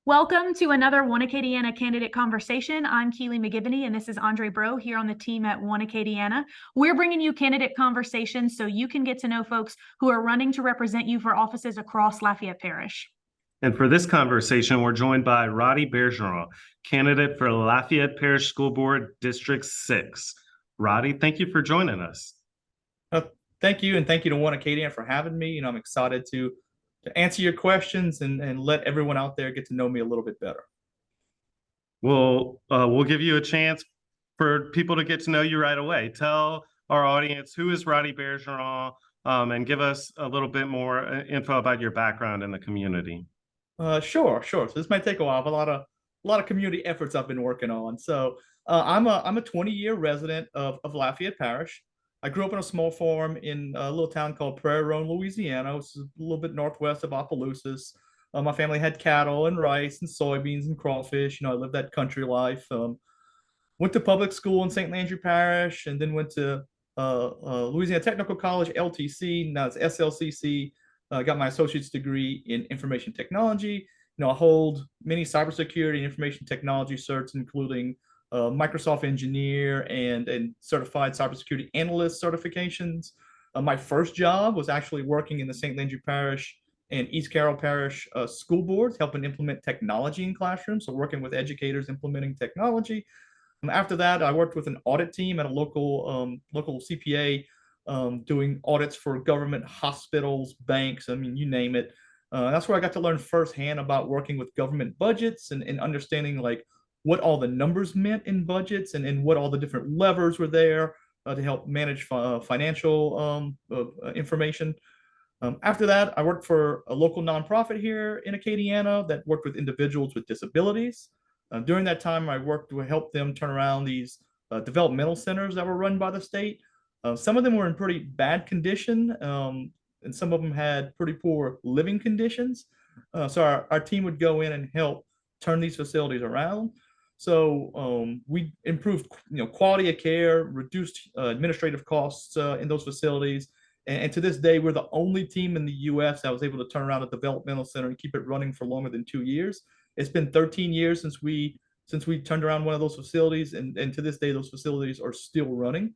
Welcome to another One Acadiana candidate conversation. I'm Keely McGivney, and this is Andre Bro here on the team at One Acadiana. We're bringing you candidate conversations so you can get to know folks who are running to represent you for offices across Lafayette Parish. And for this conversation, we're joined by Roddy Bergeron, candidate for Lafayette Parish School Board District 6. Roddy, thank you for joining us. Uh, Thank you, and thank you to One Acadian for having me. I'm excited to answer your questions and let everyone out there get to know me a little bit better. We'll give you a chance for people to get to know you right away. Tell our audience who is Roddy Bergeron, and give us a little bit more info about your background in the community. Sure. So this might take a while. I have a lot of community efforts I've been working on. So I'm a 20-year resident of Lafayette Parish. I grew up in a small farm in a little town called Bergeron, Louisiana, which is a little bit northwest of Opelousas. My family had cattle and rice and soybeans and crawfish. I lived that country life. Went to public school in St. Landry Parish, and then went to Louisiana Technical College, LTC. Now it's SLCC. Got my associate's degree in information technology. I hold many cybersecurity and information technology certs, including Microsoft Engineer and certified cybersecurity analyst certifications. My first job was actually working in the St. Landry Parish and East Carroll Parish school boards, helping implement technology in classrooms, so working with educators implementing technology. After that, I worked with an audit team at a local CPA, doing audits for government hospitals, banks. I mean, you name it. That's where I got to learn firsthand about working with government budgets and understanding like what all the numbers meant in budgets and what all the different levers were there to help manage financial information. After that, I worked for a local nonprofit here in Acadiana that worked with individuals with disabilities. During that time, I worked to help them turn around these developmental centers that were run by the state. Some of them were in pretty bad condition, and some of them had pretty poor living conditions. So our team would go in and help turn these facilities around. So we improved, quality of care, reduced administrative costs in those facilities. And to this day, we're the only team in the U.S. that was able to turn around a developmental center and keep it running for longer than 2 years. It's been 13 years since we turned around one of those facilities, and to this day, those facilities are still running.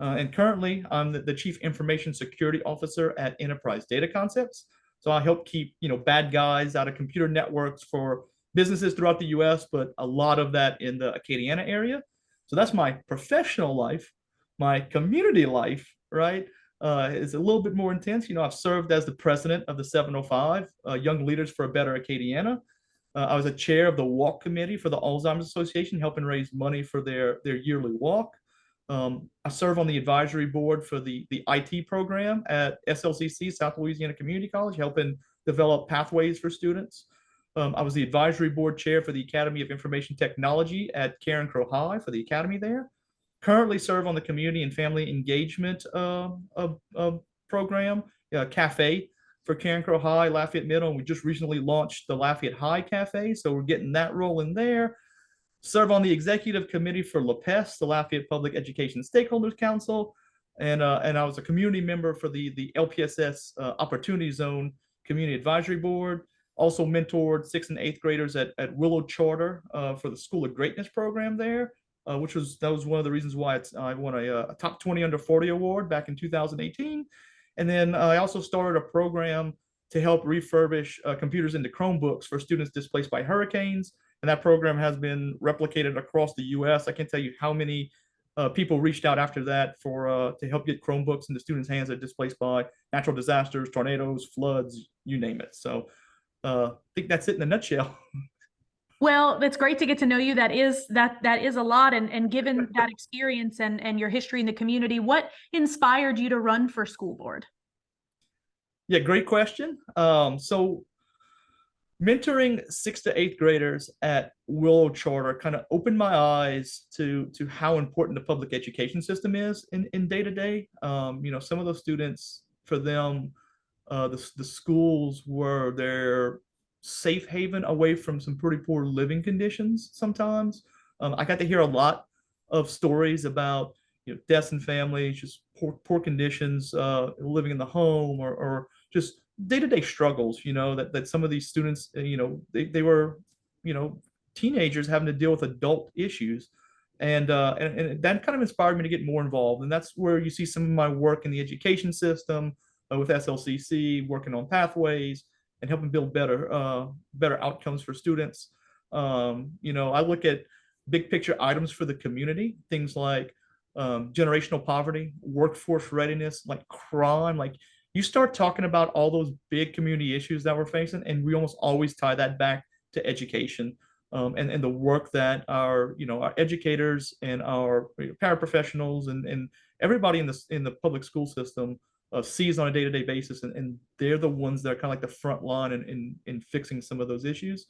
And currently, I'm the Chief Information Security Officer at Enterprise Data Concepts. So I help keep bad guys out of computer networks for businesses throughout the U.S., but a lot of that in the Acadiana area. So that's my professional life. My community life, right, is a little bit more intense. I've served as the president of the 705 Young Leaders for a Better Acadiana. I was a chair of the walk committee for the Alzheimer's Association, helping raise money for their yearly walk. I serve on the advisory board for the IT program at SLCC, South Louisiana Community College, helping develop pathways for students. I was the advisory board chair for the Academy of Information Technology at Karen Crow High for the academy there. Currently serve on the community and family engagement program, cafe for Karen Crow High, Lafayette Middle, and we just recently launched the Lafayette High Cafe, so we're getting that rolling there. Serve on the executive committee for LaPES, the Lafayette Public Education Stakeholders Council, and I was a community member for the LPSS Opportunity Zone Community Advisory Board. Also mentored 6th and 8th graders at Willow Charter for the School of Greatness program there, which was one of the reasons why I won a top 20 under 40 award back in 2018. And then I also started a program to help refurbish computers into Chromebooks for students displaced by hurricanes. And that program has been replicated across the U.S. I can't tell you how many people reached out after that to help get Chromebooks into students' hands that are displaced by natural disasters, tornadoes, floods, you name it. So I think that's it in a nutshell. Well, it's great to get to know you. That is a lot. And given that experience and your history in the community, what inspired you to run for school board? Yeah, great question. So mentoring 6th to 8th graders at Willow Charter kind of opened my eyes to how important the public education system is in day to day. Some of those students, for them, the schools were their safe haven away from some pretty poor living conditions sometimes. I got to hear a lot of stories about deaths in families, just poor conditions, living in the home, or just day-to-day struggles, that some of these students, they were teenagers having to deal with adult issues. And that kind of inspired me to get more involved. And that's where you see some of my work in the education system with SLCC, working on pathways and helping build better outcomes for students. I look at big picture items for the community, things like generational poverty, workforce readiness, like crime. Like you start talking about all those big community issues that we're facing, and we almost always tie that back to education. And the work that our educators and our paraprofessionals and everybody in the public school system sees on a day-to-day basis, and they're the ones that are kind of like the front line in fixing some of those issues.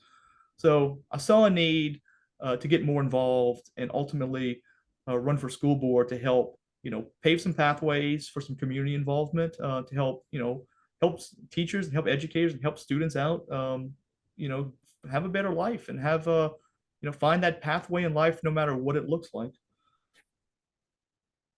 So I saw a need to get more involved and ultimately run for school board to help pave some pathways for some community involvement to help teachers and help educators and help students out have a better life and have find that pathway in life no matter what it looks like.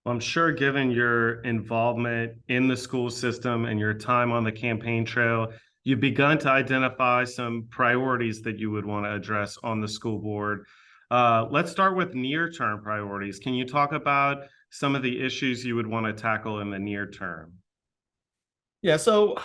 Well, I'm sure given your involvement in the school system and your time on the campaign trail, you've begun to identify some priorities that you would want to address on the school board. Let's start with near-term priorities. Can you talk about some of the issues you would want to tackle in the near term? Yeah, so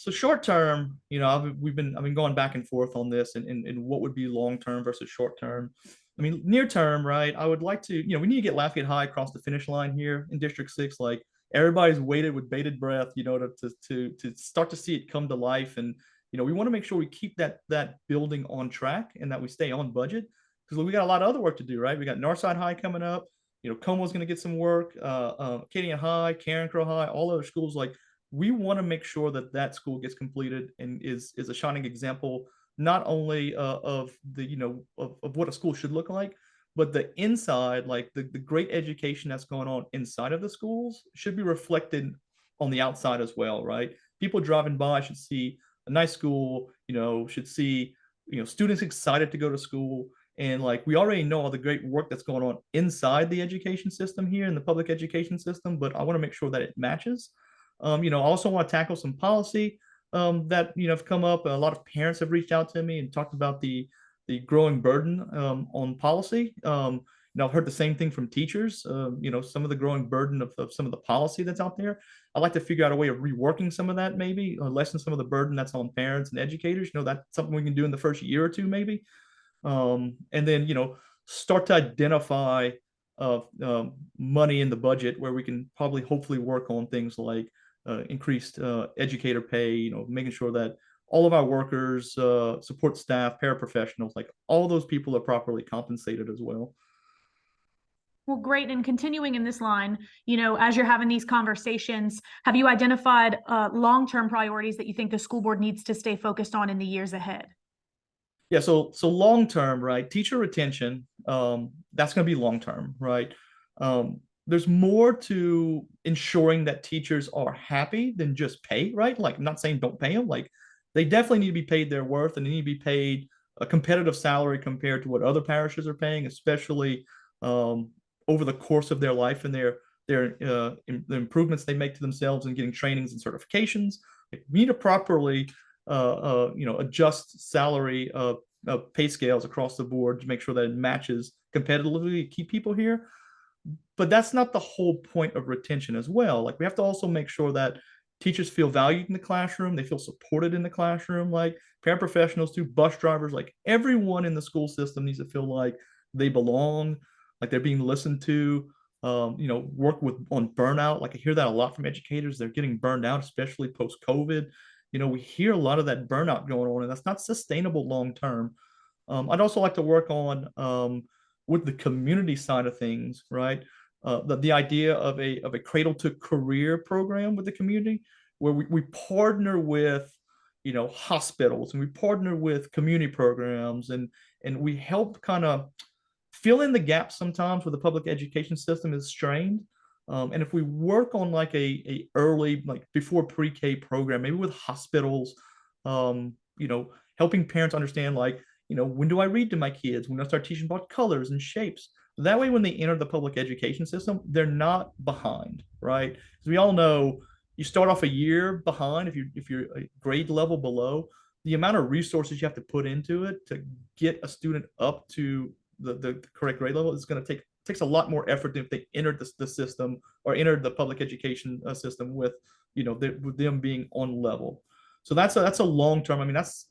short term, I've been going back and forth on this and what would be long term versus short term. I mean, near term, right? I would like to, we need to get Lafayette High across the finish line here in District 6. Like everybody's waited with bated breath, to start to see it come to life. And, we want to make sure we keep that building on track and that we stay on budget because we got a lot of other work to do, right? We got Northside High coming up. Como's going to get some work. Acadian High, Carencro High, all other schools. Like we want to make sure that school gets completed and is a shining example not only of what a school should look like, but the inside, like the great education that's going on inside of the schools should be reflected on the outside as well, right? People driving by should see a nice school, should see students excited to go to school. And like we already know all the great work that's going on inside the education system here in the public education system, but I want to make sure that it matches. I also want to tackle some policy that have come up. A lot of parents have reached out to me and talked about the growing burden on policy. I've heard the same thing from teachers. Some of the growing burden of some of the policy that's out there. I'd like to figure out a way of reworking some of that, maybe lessen some of the burden that's on parents and educators. That's something we can do in the first year or two, maybe. And then start to identify money in the budget where we can probably hopefully work on things like increased educator pay, making sure that all of our workers, support staff, paraprofessionals, like all those people are properly compensated as well. Well, great. And continuing in this line, as you're having these conversations, have you identified long-term priorities that you think the school board needs to stay focused on in the years ahead? Yeah, so long term, right? Teacher retention, that's going to be long term, right? There's more to ensuring that teachers are happy than just pay, right? Like, I'm not saying don't pay them. Like, they definitely need to be paid their worth, and they need to be paid a competitive salary compared to what other parishes are paying, especially over the course of their life and the improvements they make to themselves and getting trainings and certifications. We need to properly adjust salary pay scales across the board to make sure that it matches competitively to keep people here. But that's not the whole point of retention as well. Like we have to also make sure that teachers feel valued in the classroom, they feel supported in the classroom, like paraprofessionals too, bus drivers, like everyone in the school system needs to feel like they belong, like they're being listened to. Work on burnout. Like I hear that a lot from educators. They're getting burned out, especially post-COVID. We hear a lot of that burnout going on, and that's not sustainable long term. I'd also like to work on with the community side of things, right? The idea of a cradle to career program with the community, where we partner with hospitals and we partner with community programs and we help kind of fill in the gaps sometimes where the public education system is strained. And if we work on like a early, like before pre-K program, maybe with hospitals, helping parents understand like, when do I read to my kids? When I start teaching about colors and shapes? That way, when they enter the public education system, they're not behind, right? Because we all know you start off a year behind if you're a grade level below. the amount of resources you have to put into it to get a student up to the correct grade level is going to takes a lot more effort than if they entered the system or entered the public education system with, with them being on level. So that's a long term. I mean, that's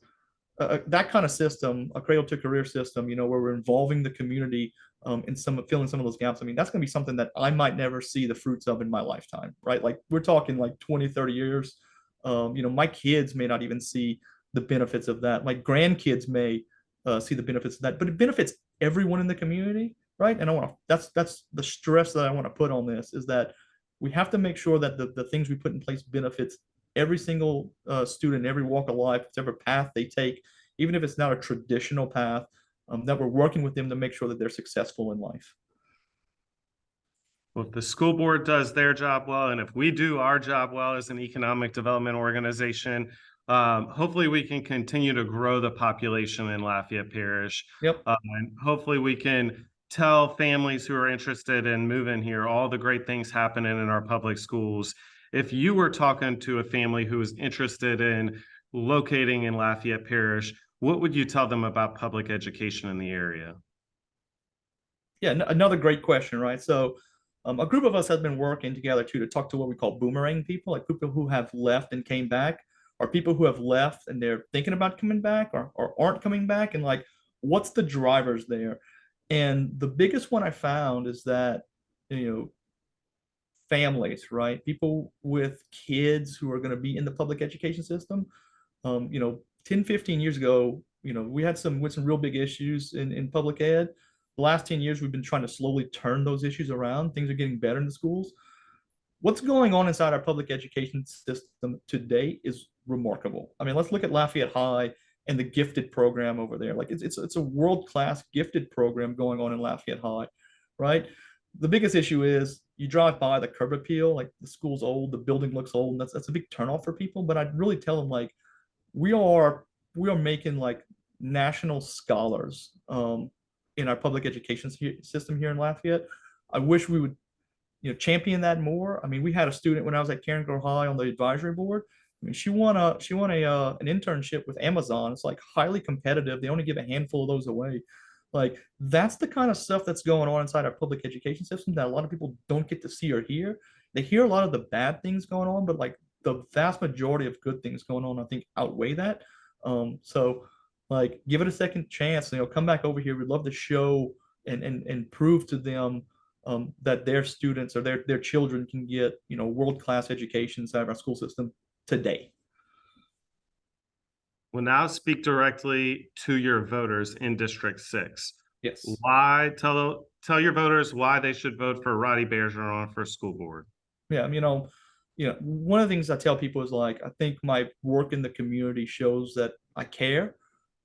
that kind of system, a cradle to career system, where we're involving the community in filling some of those gaps. I mean, that's going to be something that I might never see the fruits of in my lifetime, right? Like we're talking like 20, 30 years. My kids may not even see the benefits of that. My grandkids may see the benefits of that, but it benefits everyone in the community, right? And that's the stress that I want to put on this, is that we have to make sure that the things we put in place benefits every single student, every walk of life, whatever path they take, even if it's not a traditional path, that we're working with them to make sure that they're successful in life. Well, if the school board does their job well, and if we do our job well as an economic development organization, hopefully we can continue to grow the population in Lafayette Parish. Yep. And hopefully we can tell families who are interested in moving here all the great things happening in our public schools. If you were talking to a family who is interested in locating in Lafayette Parish, what would you tell them about public education in the area? Yeah, another great question, right? So a group of us has been working together too to talk to what we call boomerang people, like people who have left and came back, or people who have left and they're thinking about coming back or aren't coming back, and like what's the drivers there. And the biggest one I found is that, families, right? People with kids who are going to be in the public education system. 10, 15 years ago, we had some real big issues in public ed. The last 10 years, we've been trying to slowly turn those issues around. Things are getting better in the schools. What's going on inside our public education system today is remarkable. I mean, let's look at Lafayette High and the gifted program over there. Like it's a world-class gifted program going on in Lafayette High, right? The biggest issue is you drive by the curb appeal, like the school's old, the building looks old, and that's a big turnoff for people. But I'd really tell them, like, we are making like national scholars in our public education system here in Lafayette. I wish we would champion that more. I mean, we had a student when I was at Karen Girl High on the advisory board. I mean, she won a an internship with Amazon. It's like highly competitive. They only give a handful of those away. Like that's the kind of stuff that's going on inside our public education system that a lot of people don't get to see or hear. They hear a lot of the bad things going on, but like the vast majority of good things going on, I think, outweigh that. So like give it a second chance. Come back over here. We'd love to show and prove to them that their students or their children can get world-class education inside of our school system today. Will now speak directly to your voters in District 6. Yes. Why tell your voters why they should vote for Roddy Bergeron for school board? Yeah, one of the things I tell people is like, I think my work in the community shows that I care,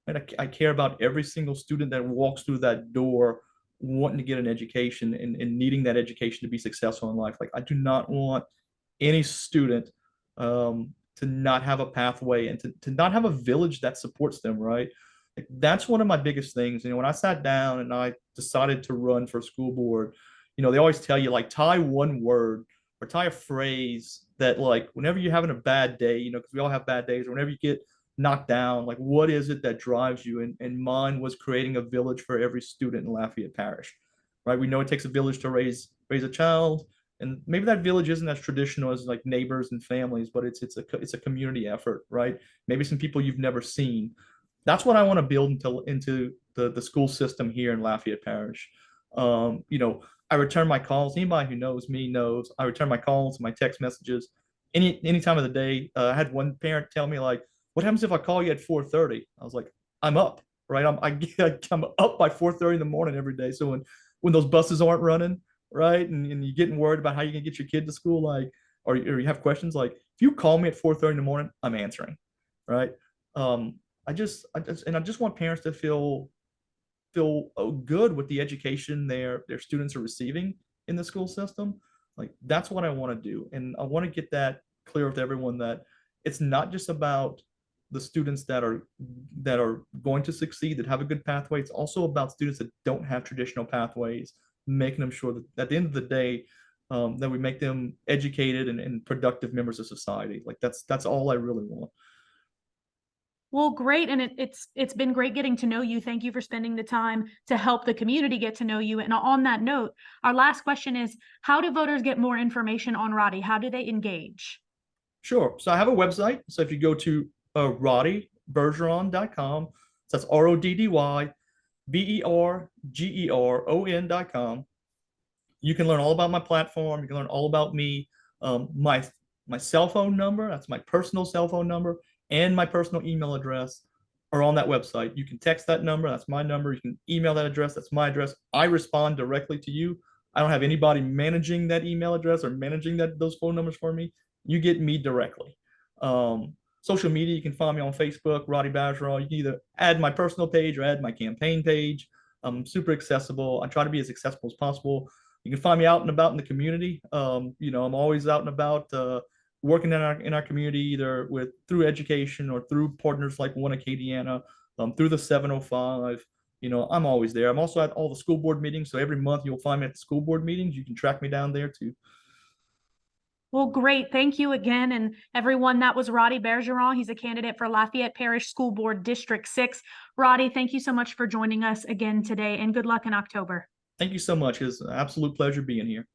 and I care about every single student that walks through that door wanting to get an education and needing that education to be successful in life. Like I do not want any student to not have a pathway and to not have a village that supports them, right? Like that's one of my biggest things. When I sat down and I decided to run for school board, they always tell you like tie one word or tie a phrase that like whenever you're having a bad day, because we all have bad days, or whenever you get knocked down, like what is it that drives you? And mine was creating a village for every student in Lafayette Parish, right? We know it takes a village to raise a child. And maybe that village isn't as traditional as like neighbors and families, but it's a community effort, right? Maybe some people you've never seen. That's what I want to build into the school system here in Lafayette Parish. I return my calls. Anybody who knows me knows I return my calls, my text messages, any time of the day. I had one parent tell me like, "What happens if I call you at 4:30?" I was like, "I'm up, right? I'm up by 4:30 in the morning every day." So when those buses aren't running, right, and you're getting worried about how you can get your kid to school, like, or you have questions, like if you call me at 4:30 in the morning, I'm answering, right? I just want parents to feel good with the education their students are receiving in the school system. Like that's what I want to do, and I want to get that clear with everyone that it's not just about the students that are going to succeed, that have a good pathway. It's also about students that don't have traditional pathways, making them sure that at the end of the day, that we make them educated and productive members of society. Like that's all I really want. Well, great. And it's been great getting to know you. Thank you for spending the time to help the community get to know you. And on that note, our last question is, how do voters get more information on Roddy? How do they engage? Sure. So I have a website. So if you go to roddybergeron.com, so that's RODDYBERGERON.com. You can learn all about my platform. You can learn all about me. My cell phone number, that's my personal cell phone number, and my personal email address are on that website. You can text that number, that's my number. You can email that address, that's my address. I respond directly to you. I don't have anybody managing that email address or managing those phone numbers for me. You get me directly. Social media, you can find me on Facebook, Roddy Bergeron. You can either add my personal page or add my campaign page. I'm super accessible. I try to be as accessible as possible. You can find me out and about in the community. I'm always out and about, working in our community, either through education or through partners like One Acadiana, through the 705. I'm always there. I'm also at all the school board meetings. So every month you'll find me at the school board meetings. You can track me down there too. Well, great. Thank you again. And everyone, that was Roddy Bergeron. He's a candidate for Lafayette Parish School Board District 6. Roddy, thank you so much for joining us again today, and good luck in October. Thank you so much. It's an absolute pleasure being here.